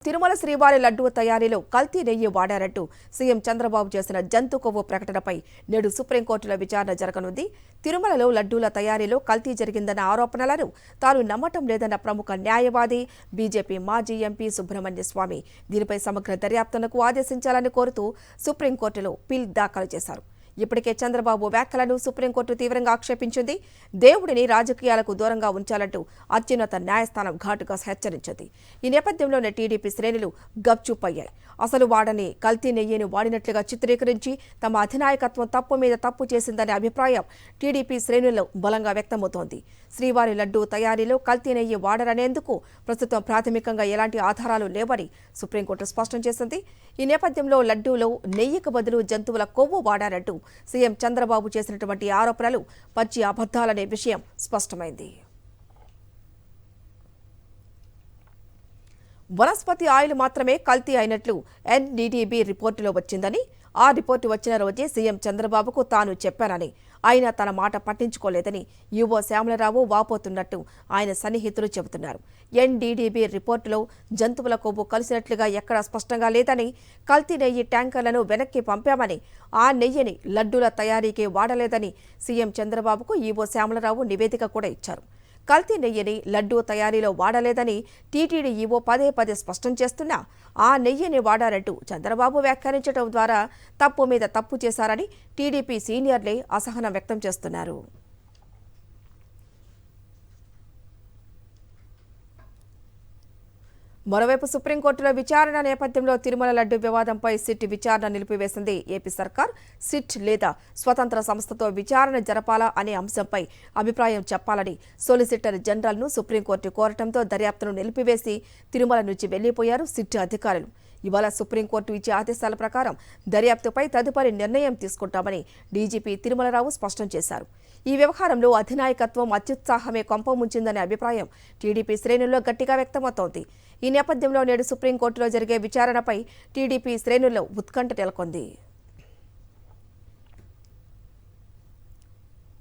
తిరుమల శ్రీవారి లడ్డూ తయారీలో కల్తీ నెయ్యి వాడారంటూ సీఎం చంద్రబాబు చేసిన జంతు కొవ్వు ప్రకటనపై నేడు సుప్రీంకోర్టులో విచారణ జరగనుంది. తిరుమలలో లడ్డూల తయారీలో కల్తీ జరిగిందన్న ఆరోపణలను తాను నమ్మటం లేదన్న ప్రముఖ న్యాయవాది బీజేపీ మాజీ ఎంపీ సుబ్రహ్మణ్య స్వామి దీనిపై సమగ్ర దర్యాప్తునకు ఆదేశించాలని కోరుతూ సుప్రీంకోర్టులో పిల్ దాఖలు చేశారు. ఇప్పటికే చంద్రబాబు వ్యాఖ్యలను సుప్రీంకోర్టు తీవ్రంగా ఆక్షేపించింది. దేవుడిని రాజకీయాలకు దూరంగా ఉంచాలంటూ అత్యున్నత న్యాయస్థానం ఘాటుగా హెచ్చరించింది. ఈ నేపథ్యంలోనే టీడీపీ శ్రేణులు గప్చుప్ అయ్యాయి. అసలు వాడని కల్తీ నెయ్యిని వాడినట్లుగా చిత్రీకరించి తమ అధినాయకత్వం తప్పు మీద తప్పు చేసిందనే అభిప్రాయం టీడీపీ శ్రేణుల్లో బలంగా వ్యక్తమవుతోంది. శ్రీవారి లడ్డూ తయారీలో కల్తీ నెయ్యి వాడరనేందుకు ప్రస్తుతం ప్రాథమికంగా ఎలాంటి ఆధారాలు లేవని సుప్రీంకోర్టు స్పష్టం చేసింది. ఈ నేపథ్యంలో లడ్డూలో నెయ్యికి బదులు జంతువుల కొవ్వు వాడారంటూ సీఎం చంద్రబాబు చేసినటువంటి ఆరోపణలు పచ్చి అబద్ధాలనే విషయం స్పష్టమైంది. వనస్పతి ఆయిల్ మాత్రమే కల్తీ అయినట్లు ఎన్డీడీబీ రిపోర్టులో వచ్చిందని, ఆ రిపోర్టు వచ్చిన రోజే సీఎం చంద్రబాబుకు తాను చెప్పానని, ఆయన తన మాట పట్టించుకోలేదని యువ శ్యామలరావు వాపోతున్నట్టు ఆయన సన్నిహితులు చెబుతున్నారు. ఎన్డీడీబీ రిపోర్టులో జంతువుల కొవ్వు కలిసినట్లుగా ఎక్కడా స్పష్టంగా లేదని, కల్తీ నెయ్యి ట్యాంకర్లను వెనక్కి పంపామని, ఆ నెయ్యిని లడ్డూల తయారీకి వాడలేదని సీఎం చంద్రబాబుకు యువ శ్యామలరావు నివేదిక కూడా ఇచ్చారు. కల్తీ నెయ్యిని లడ్డూ తయారీలో వాడలేదని టీటీడీ ఈవో పదే పదే స్పష్టం చేస్తున్నా ఆ నెయ్యిని వాడారంటూ చంద్రబాబు వ్యాఖ్యానించడం ద్వారా తప్పు మీద తప్పు చేశారని టీడీపీ సీనియర్లే అసహనం వ్యక్తం చేస్తున్నారు. మరోవైపు సుప్రీంకోర్టులో విచారణ నేపథ్యంలో తిరుమల లడ్డు వివాదంపై సిట్ విచారణ నిలిపివేసింది. ఏపీ సర్కార్ సిట్ లేదా స్వతంత్ర సంస్థతో విచారణ జరపాలా అనే అంశంపై అభిప్రాయం చెప్పాలని సొలిసిటర్ జనరల్ను సుప్రీంకోర్టు కోరటంతో దర్యాప్తును నిలిపివేసి తిరుమల నుంచి వెళ్లిపోయారు సిట్ అధికారులు. ఇవాళ సుప్రీంకోర్టు ఇచ్చే ఆదేశాల ప్రకారం దర్యాప్తుపై తదుపరి నిర్ణయం తీసుకుంటామని డీజీపీ తిరుమలరావు స్పష్టం చేశారు. ఈ వ్యవహారంలో అధినాయకత్వం అత్యుత్సాహమే కొంపముంచిందనే అభిప్రాయం టీడీపీ శ్రేణుల్లో గట్టిగా వ్యక్తమవుతోంది. ఈ నేపథ్యంలో నేడు సుప్రీంకోర్టులో జరిగే విచారణపై టీడీపీ శ్రేణుల్లో ఉత్కంఠ నెలకొంది.